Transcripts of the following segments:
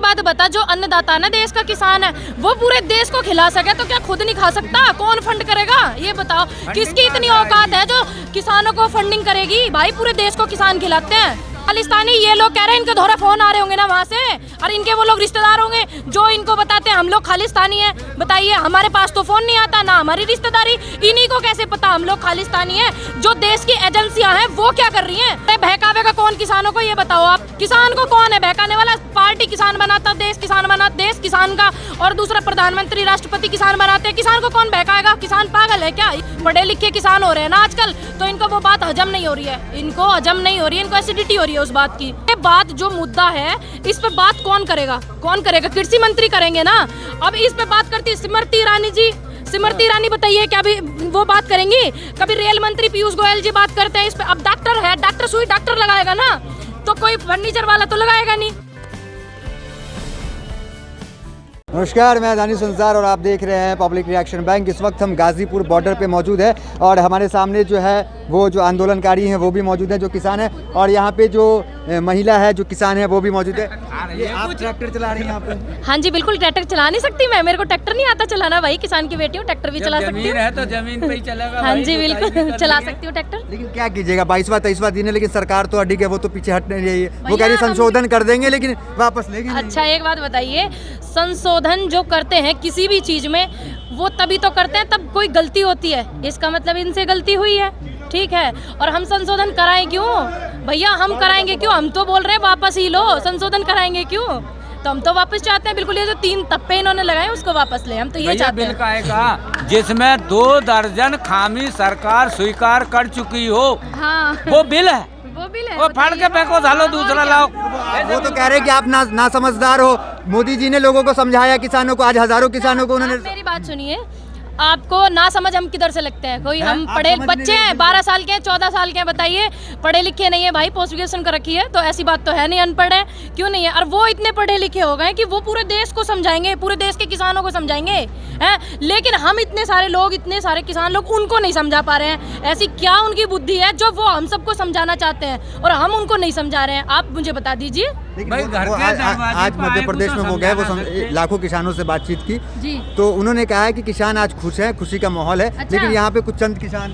बात बता, जो अन्नदाता ना देश का किसान है, वो पूरे देश को खिला सके तो क्या खुद नहीं खा सकता? कौन फंड करेगा ये बताओ? किसकी इतनी औकात है जो किसानों को फंडिंग करेगी? भाई पूरे देश को किसान खिलाते हैं। खालिस्तानी ये लोग कह रहे हैं, इनके धोरे फोन आ रहे होंगे ना वहाँ से, और इनके वो लोग रिश्तेदार होंगे जो इनको बताते हैं हम लोग खालिस्तानी हैं। बताइए, हमारे पास तो फोन नहीं आता, ना हमारी रिश्तेदारी, इन्हीं को कैसे पता हम लोग खालिस्तानी हैं? जो देश की एजेंसियां हैं वो क्या कर रही हैं? बहकावेगा कौन किसानों को, ये बताओ आप। किसान को कौन है बहकाने वाला? पार्टी किसान बनाता, देश किसान का, और दूसरा प्रधानमंत्री राष्ट्रपति किसान बनाते हैं। किसान को कौन बहकाएगा? किसान पागल है क्या? पढ़े लिखे किसान हो रहे हैं ना आजकल, तो इनको वो बात हजम नहीं हो रही है, इनको एसिडिटी हो रही है उस बात की। ये बात जो मुद्दा है, इस पे बात कौन करेगा? कृषि मंत्री करेंगे ना। अब इस पे बात करती स्मृति ईरानी जी। स्मृति ईरानी बताइए, क्या भी वो बात करेंगी? कभी रेल मंत्री पीयूष गोयल जी बात करते हैं इस पे। अब डॉक्टर है, डॉक्टर सुई डॉक्टर लगाएगा ना, तो कोई फर्नीचर वाला तो लगाएगा नहीं। नमस्कार, मैं दानिश संसार और आप देख रहे हैं पब्लिक रिएक्शन बैंक। इस वक्त हम गाजीपुर बॉर्डर पे मौजूद है और हमारे सामने जो है वो जो आंदोलनकारी हैं वो भी मौजूद हैं, जो किसान हैं, और यहाँ पे जो महिला है जो किसान है वो भी मौजूद है। ये आप ट्रैक्टर चला रही हैं यहाँ पे? हाँ जी बिल्कुल, ट्रैक्टर चला नहीं सकती मैं, मेरे को ट्रैक्टर नहीं आता चलाना भाई, किसान की बेटी हूँ, ट्रैक्टर भी चला सकती हूँ। है तो जमीन पे ही चलेगा। हाँ जी बिल्कुल चला सकती हूँ ट्रैक्टर। लेकिन क्या कीजिएगा, 22वां दिन है, लेकिन सरकार तो अड़ी के वो तो पीछे हट नहीं रही है। वो कह रही संशोधन कर देंगे लेकिन वापस लेंगे नहीं। अच्छा एक बात बताइए, संशोधन जो करते हैं किसी भी चीज में, वो तभी तो करते हैं तब कोई गलती होती है, इसका मतलब इनसे गलती हुई है, ठीक है। और हम संशोधन कराएं क्यों भैया? हम कराएंगे क्यों? हम तो बोल रहे हैं वापस ही लो, संशोधन कराएंगे क्यों? तो हम तो वापस चाहते हैं, बिल्कुल ये जो 3 तप्पे इन्होंने लगाए उसको वापस ले, हम तो ये चाहते हैं। बिल का आएगा जिसमें 2 दर्जन खामी सरकार स्वीकार कर चुकी हो। हाँ वो बिल है, वो फाड़ के फेंको, झालो दूसरा लाओ। वो तो कह रहे हैं कि आप ना समझदार हो। मोदी जी ने लोगों को समझाया, किसानों को, आज हजारों किसानों को उन्होंने। मेरी बात सुनिए, आपको ना समझ हम किधर से लगते हैं? कोई हम पढ़े बच्चे हैं, 12 साल के हैं, 14 साल के हैं, बताइए पढ़े लिखे नहीं है भाई, पोस्ट ग्रेजुएशन कर रखी है, तो ऐसी बात तो है नहीं, अनपढ़ है क्यों नहीं है? और वो इतने पढ़े लिखे हो गए कि वो पूरे देश को समझाएंगे, पूरे देश के किसानों को समझाएंगे हैं, लेकिन हम इतने सारे लोग, इतने सारे किसान लोग उनको नहीं समझा पा रहे हैं। ऐसी क्या उनकी बुद्धि है जो वो हम सबको समझाना चाहते हैं और हम उनको नहीं समझा रहे हैं? आप मुझे बता दीजिए। आज मध्य प्रदेश में वो गए, वो लाखों किसानों से बातचीत की जी, तो उन्होंने कहा है कि किसान आज खुश हैं, खुशी का माहौल है। अच्छा। लेकिन यहाँ पे कुछ चंद किसान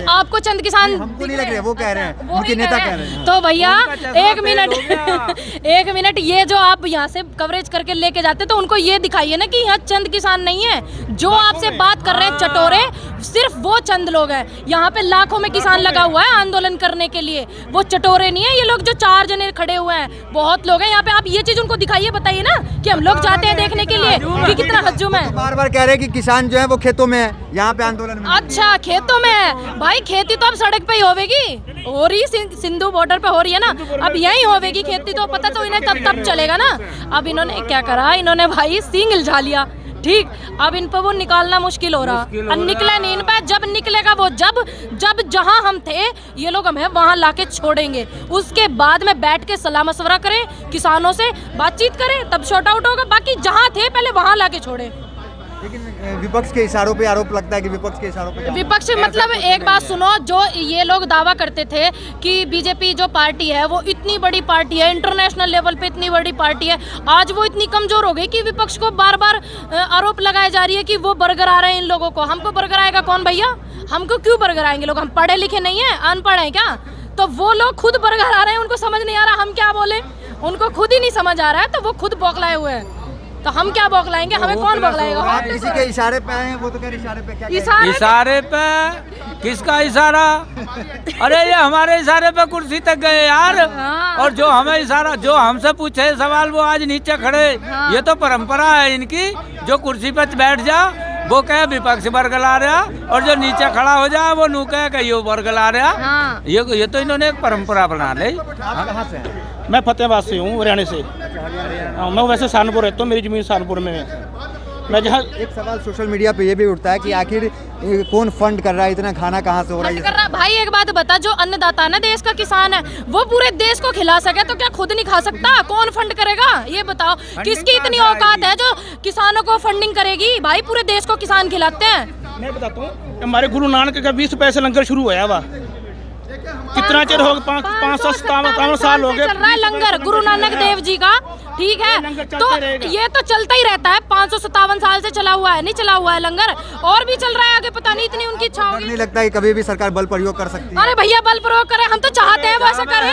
आपको चंद किसान हमको नहीं लग रहे, वो कह रहे हैं, उनके नेता कह रहे हैं। तो भैया एक मिनट ये जो आप यहाँ से कवरेज करके लेके जाते तो उनको ये दिखाइए ना कि यहाँ चंद किसान नहीं है। जो आपसे बात कर रहे हैं चटोरे, सिर्फ वो चंद लोग हैं। यहाँ पे लाखों में किसान लगा हुआ है आंदोलन करने के लिए, वो चटोरे नहीं है ये लोग जो 4 जने खड़े हुए हैं, बहुत लोग हैं यहाँ पे। आप ये चीज उनको दिखाइए, बताइए ना कि हम लोग जाते हैं देखने के लिए कि कितना हजूम है। बार कह रहे हैं कि किसान जो है वो खेतों में है, यहाँ पे आंदोलन में। अच्छा खेतों में है भाई, खेती तो अब सड़क पे ही होगी, हो रही सिंधु बॉर्डर पे हो रही है ना, अब यही होगी खेती, तो पता तो इन्हें तब चलेगा ना। अब इन्होंने क्या करा, इन्होंने भाई सींग इल्झा लिया, ठीक। अब इन पर वो निकालना मुश्किल हो रहा, और निकले नहीं इन पे। जब निकलेगा वो जब जहां हम थे ये लोग हमें वहां लाके छोड़ेंगे, उसके बाद में बैठ के सलाह मशवरा करें, किसानों से बातचीत करें, तब शॉर्ट आउट होगा। बाकी जहां थे पहले वहां लाके छोड़े। लेकिन विपक्ष के इशारों पे आरोप लगता है कि विपक्ष के इशारों पे, विपक्ष मतलब एक बात सुनो, जो ये लोग दावा करते थे कि बीजेपी जो पार्टी है वो इतनी बड़ी पार्टी है, इंटरनेशनल लेवल पे इतनी बड़ी पार्टी है, आज वो इतनी कमजोर हो गई कि विपक्ष को बार बार आरोप लगाए जा रही है कि वो बर्गर आ रहे हैं इन लोगों को। हमको बर्गर आएगा कौन भैया? हमको क्यों बर्गर आएंगे लोग? हम पढ़े लिखे नहीं है, अनपढ़ है क्या? तो वो लोग खुद बर्गर आ रहे हैं, उनको समझ नहीं आ रहा हम क्या बोले, उनको खुद ही नहीं समझ आ रहा है, तो वो खुद बौखलाए हुए हैं, तो हम क्या बौखलाएंगे? हमें कौन बौखलाएगा? आप किसी के इशारे पे आए हैं, वो तो कह रहे इशारे पे क्या? इशारे पे? किसका इशारा? अरे ये हमारे इशारे पे कुर्सी तक गए यार। और जो हमें इशारा, जो हमसे पूछे सवाल वो आज नीचे खड़े। ये तो परंपरा है इनकी, जो कुर्सी पे बैठ जा वो कहे विपक्ष बरगला रहा, और जो नीचे खड़ा हो जाए वो नू कहे ये बरगला रहा। ये तो इन्होंने एक परंपरा बना ली। कहाँ से हैं? मैं फतेहाबाद से हूँ, हरियाणा से। मैं वैसे सहारनपुर रहता हूँ, मेरी ज़मीन सहारनपुर में है। मैं जहाँ एक सवाल सोशल मीडिया पे ये भी उठता है कि आखिर कौन फंड कर रहा है, इतना खाना कहाँ से हो रहा है? भाई एक बात बता, जो अन्नदाता ना देश का किसान है, वो पूरे देश को खिला सके तो क्या खुद नहीं खा सकता? कौन फंड करेगा ये बताओ? किसकी इतनी औकात है जो किसानों को फंडिंग करेगी? भाई पूरे देश को किसान खिलाते हैं। मैं बताता हूँ, हमारे गुरु नानक का 20 पैसे लंगर शुरू हुआ हुआ, कितना चिर हो गया? 557 साल हो गए चल रहा है लंगर गुरु नानक देव जी का, ठीक है। लंगर तो चलते रहेगा। ये तो चलता ही रहता है, 557 साल से चला हुआ है, नहीं चला हुआ है लंगर, और भी चल रहा है आगे, पता नहीं इतनी उनकी इच्छा होगी। नहीं लगता है कि कभी भी सरकार बल प्रयोग कर सकती है? अरे भैया बल प्रयोग करें, हम तो चाहते हैं वो ऐसा करें,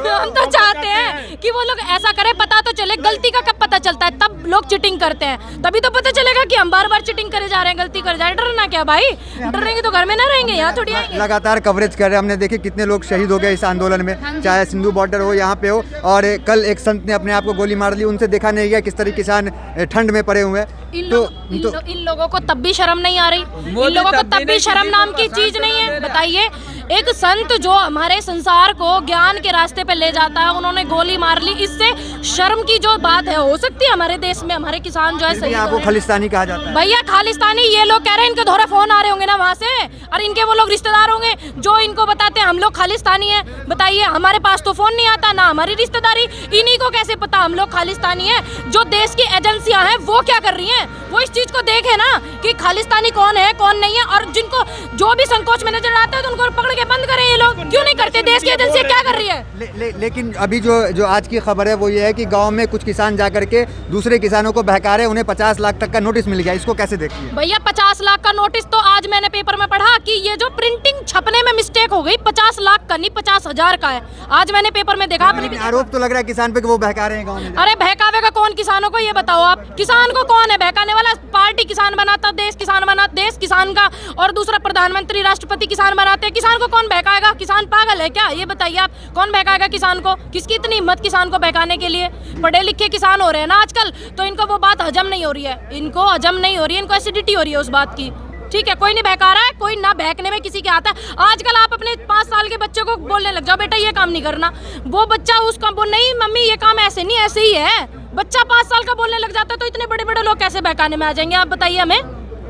हम तो चाहते हैं कि वो लोग ऐसा करें, पता तो चले। गलती का कब पता चलता है? तब लोग चीटिंग करते हैं, तभी तो पता चलेगा कि हम बार बार चीटिंग करे जा रहे हैं, गलती कर जा रहे हैं। डरना क्या भाई, डरेंगे तो घर में ना रहेंगे, यहाँ थोड़ी आएंगे। लगातार कवरेज कर रहे हैं, हमने देखे कितने लोग शहीद हो गए इस आंदोलन में, चाहे सिंधु बॉर्डर हो, यहाँ पे हो, और कल एक संत ने अपने आप को गोली मार ली, उनसे देखा नहीं गया किस तरह किसान ठंड में पड़े हुए हैं। इन लोगों को तब भी शर्म नहीं आ रही, इन लोगों को तब भी शर्म नाम की चीज नहीं है। बताइए, एक संत जो हमारे संसार को ज्ञान के रास्ते पे ले जाता है, उन्होंने गोली मार ली, इससे शर्म की जो बात है हो सकती है हमारे देश में? हमारे किसान जो है सही आपको खालिस्तानी कहा जाता है? भैया खालिस्तानी ये लोग कह रहे हैं, इनके धोरे फोन आ रहे होंगे ना वहाँ से, और इनके वो लोग रिश्तेदार होंगे जो इनको बताते हैं हम लोग खालिस्तानी है। बताइए, हमारे पास तो फोन नहीं आता, ना हमारी रिश्तेदारी, इन्हीं को कैसे पता हम लोग खालिस्तानी है? जो देश की एजेंसियां हैं वो क्या कर रही हैं? वो इस चीज को देखे ना कि खालिस्तानी कौन है कौन नहीं है, और जिनको जो भी संकोच में नजर आता है तो उनको पकड़ के बंद करें। ये लोग क्यों नहीं करते? देश की एजेंसी क्या कर रही है? लेकिन अभी जो आज की खबर है वो ये है कि गांव में कुछ किसान जाकर के दूसरे किसानों को बहका रहे, उन्हें 50 लाख तक का नोटिस मिल गया, इसको कैसे देखती है? भैया 50 लाख का नोटिस तो आज मैंने पेपर में पढ़ा कि ये जो प्रिंटिंग छपने में मिस्टेक हो गई, 50 लाख का नहीं 50,000 का है, आज मैंने पेपर में देखा। आरोप तो लग रहा है किसान पे कि वो बहका रहे हैं गाँव में। अरे बहकावेगा कौन किसानों को? ये बताओ आप, किसान को कौन है बहकाने वाला? पार्टी किसान बनाता, देश किसान बनाता, देश किसान का, और दूसरा प्रधानमंत्री राष्ट्रपति किसान बनाते हैं। किसान को कौन बहकाएगा? किसान पागल है क्या? ये बताइए आप, कौन बहकाएगा किसान को? किसकी इतनी हिम्मत किसान को बहकाने के लिए? पढ़े लिखे किसान हो रहे हैं ना आजकल, तो इनको वो बात हजम नहीं हो रही है, इनको हजम नहीं हो रही है, इनको एसिडिटी हो रही है उस बात की। ठीक है, कोई नहीं बहका रहा है, कोई ना बहकने में किसी के आता है। आजकल आप अपने 5 साल के बच्चे को बोलने लग जाओ, बेटा ये काम नहीं करना, वो बच्चा उसका वो नहीं मम्मी ये काम ऐसे नहीं ऐसे ही है। बच्चा 5 साल का बोलने लग जाता है, तो इतने बड़े बड़े लोग कैसे बहकाने में आ जाएंगे? आप बताइए हमें।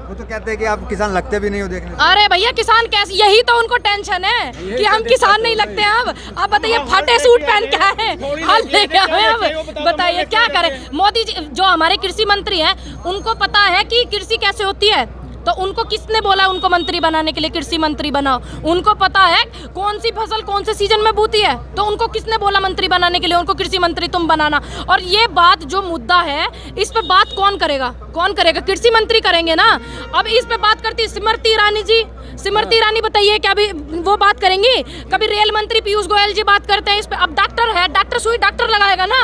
वो तो कहते हैं कि आप किसान लगते भी नहीं हो देखने। अरे भैया किसान कैसे, यही तो उनको टेंशन है कि हम किसान नहीं लगते हैं। अब आप बताइए, फटे सूट पहन के आए हैं, हाल लेके आए हैं, अब बताइए क्या करें? मोदी जी जो हमारे कृषि मंत्री हैं, उनको पता है कि कृषि कैसे होती है, तो उनको किसने बोला उनको मंत्री बनाने के लिए? कृषि मंत्री बनाओ। उनको पता है कौन सी फसल कौन से सीजन में बूती है, तो उनको किसने बोला मंत्री बनाने के लिए? उनको कृषि मंत्री तुम बनाना। और ये बात जो मुद्दा है, इस पे बात कौन करेगा? कौन करेगा? कृषि मंत्री करेंगे ना। अब इस पे बात करती स्मृति ईरानी जी, स्मृति ईरानी बताइए क्या भी वो बात करेंगी? कभी रेल मंत्री पीयूष गोयल जी बात करते हैं इस पे। अब डॉक्टर है, डॉक्टर सुई डॉक्टर लगाएगा ना,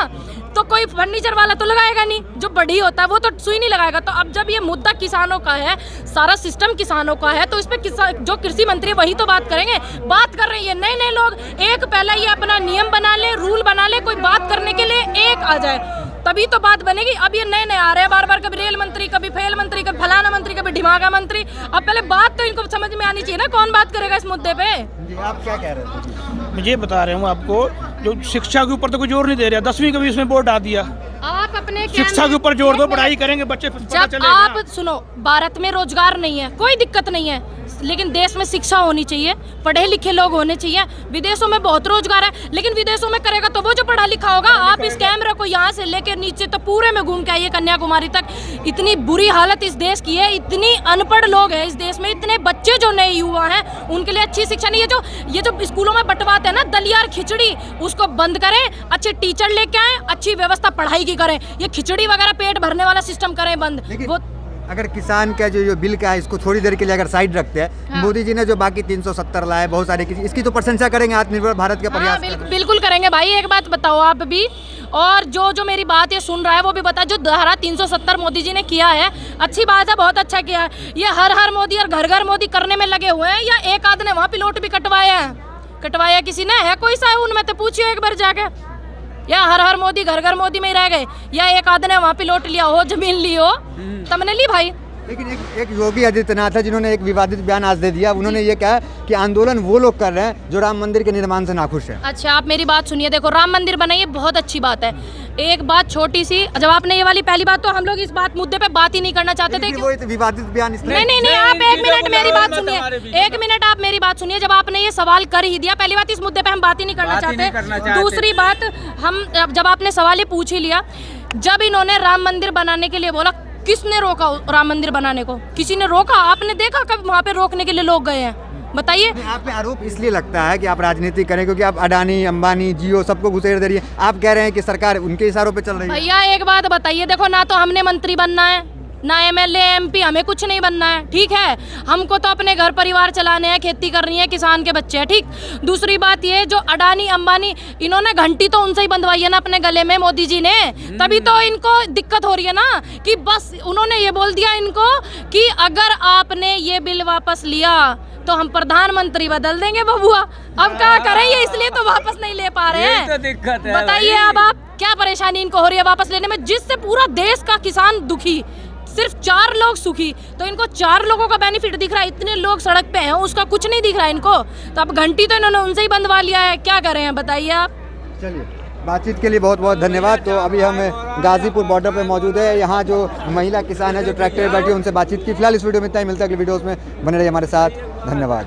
तो कोई फर्नीचर वाला तो लगाएगा नहीं, जो बड़ी होता है वो तो सुई नहीं लगाएगा। तो अब जब ये मुद्दा किसानों का है, सारा सिस्टम किसानों का है, तो इस पे जो कृषि मंत्री वही तो बात करेंगे। बात कर रहे हैं ये नए नए लोग, एक पहले ये अपना नियम बना ले, रूल बना ले, कोई बात करने के लिए एक आ जाए, तभी तो बात बनेगी। अब ये नए नए आ रहे हैं बार बार, कभी रेल मंत्री, कभी फेल मंत्री, कभी फलाना मंत्री, कभी ढिमागा मंत्री। अब पहले बात तो इनको समझ में आनी चाहिए ना, कौन बात करेगा इस मुद्दे पे? आप क्या कह रहे थे? मैं ये बता रहा हूँ आपको, जो शिक्षा के ऊपर तो कोई जोर नहीं दे रहा, 10वीं का भी इसमें बोर्ड डाल दिया। आप अपने शिक्षा के ऊपर जोर दो, पढ़ाई करेंगे बच्चे, पता जब चलेगा। आप सुनो, भारत में रोजगार नहीं है, कोई दिक्कत नहीं है, लेकिन देश में शिक्षा होनी चाहिए, पढ़े लिखे लोग होने चाहिए। विदेशों में बहुत रोजगार है, लेकिन विदेशों में करेगा तो वो जो पढ़ा लिखा होगा। आप इस कैमरे को यहाँ से लेकर नीचे तो पूरे में घूम के आइए कन्याकुमारी तक, इतनी बुरी हालत इस देश की है, इतनी अनपढ़ लोग हैं इस देश में, इतने बच्चे जो नए युवा हैं उनके लिए अच्छी शिक्षा नहीं है। ये जो स्कूलों में बंटवाते हैं ना दलिया खिचड़ी, उसको बंद करें, अच्छे टीचर लेके आए, अच्छी व्यवस्था पढ़ाई की करें, ये खिचड़ी वगैरह पेट भरने वाला सिस्टम करें बंद। वो अगर किसान का जो बिल का है इसको थोड़ी देर के लिए अगर साइड रखते हैं, हाँ। मोदी जी ने जो बाकी 370 लाए, बहुत सारे, इसकी तो प्रशंसा करेंगे, आत्मनिर्भर भारत के प्रयास। हाँ, बिल्कुल करेंगे भाई। एक बात बताओ आप भी, और जो मेरी बात ये सुन रहा है वो भी बता, जो धारा 370 मोदी जी ने किया है, अच्छी बात है, बहुत अच्छा किया है। ये हर मोदी और घर घर मोदी करने में लगे हुए हैं, या एक आध ने वहाँ पिलोट भी कटवाया किसी ने है? कोई सा उनमें तो पूछिए एक बार जाके, या हर मोदी घर घर मोदी में ही रह गए, या एक आध ने वहाँ पिलोट लिया हो, जमीन ली हो, तुमने ली भाई। लेकिन एक योगी आदित्यनाथ है जिन्होंने एक विवादित बयान आज दे दिया। उन्होंने ये कहा कि आंदोलन वो लोग कर रहे हैं जो राम मंदिर के निर्माण से नाखुश है। अच्छा, आप मेरी बात सुनिए, देखो राम मंदिर बनाइए, बहुत अच्छी बात है। एक बात छोटी सी, जब आपने ये वाली पहली बात, तो हम लोग इस बात मुद्दे पे बात ही नहीं करना चाहते थे। वो विवादित बयान नहीं, आप एक मिनट मेरी बात सुनिए, एक मिनट आप मेरी बात सुनिए। जब आपने ये सवाल कर ही दिया, पहली बात इस मुद्दे पे हम बात ही नहीं करना चाहते। दूसरी बात, हम जब आपने सवाल ही पूछ ही लिया, जब इन्होंने राम मंदिर बनाने के लिए बोला, किसने रोका राम मंदिर बनाने को? किसी ने रोका? आपने देखा कब वहाँ पे रोकने के लिए लोग गए हैं? बताइए। आप पे आरोप इसलिए लगता है कि आप राजनीति करें क्योंकि आप अडानी, अंबानी, जियो सबको घुसेड़ दे रही है। आप कह रहे हैं कि सरकार उनके इशारों पे चल रही है। भैया एक बात बताइए, देखो ना तो हमने मंत्री बनना है, ना एमएलए एमपी, हमें कुछ नहीं बनना है, ठीक है। हमको तो अपने घर परिवार चलाने हैं, खेती करनी है, किसान के बच्चे हैं, ठीक। दूसरी बात ये जो अडानी अंबानी, इन्होंने घंटी तो उनसे ही बंधवाई है ना अपने गले में, मोदी जी ने, तभी तो इनको दिक्कत हो रही है ना। कि बस उन्होंने ये बोल दिया इनको कि अगर आपने ये बिल वापस लिया तो हम प्रधानमंत्री बदल देंगे बबुआ। अब क्या करें, ये इसलिए तो वापस नहीं ले पा रहे हैं। तो दिक्कत है। बताइए अब आप क्या परेशानी इनको हो रही है वापस लेने में, जिससे पूरा देश का किसान दुखी, सिर्फ 4 लोग सुखी। तो इनको 4 लोगों का बेनिफिट दिख रहा है, इतने लोग सड़क पे हैं उसका कुछ नहीं दिख रहा है इनको। तो अब घंटी तो इन्होंने उनसे ही बंधवा लिया है, क्या करें बताइए आप। चलिए, बातचीत के लिए बहुत बहुत धन्यवाद। तो अभी हम गाजीपुर बॉर्डर पे मौजूद है। यहाँ जो महिला किसान है जो ट्रैक्टर पे बैठी है उनसे बातचीत की। फिलहाल इस वीडियो में इतना ही, मिलता है अगली वीडियोस में। बने रहिए हमारे साथ, धन्यवाद।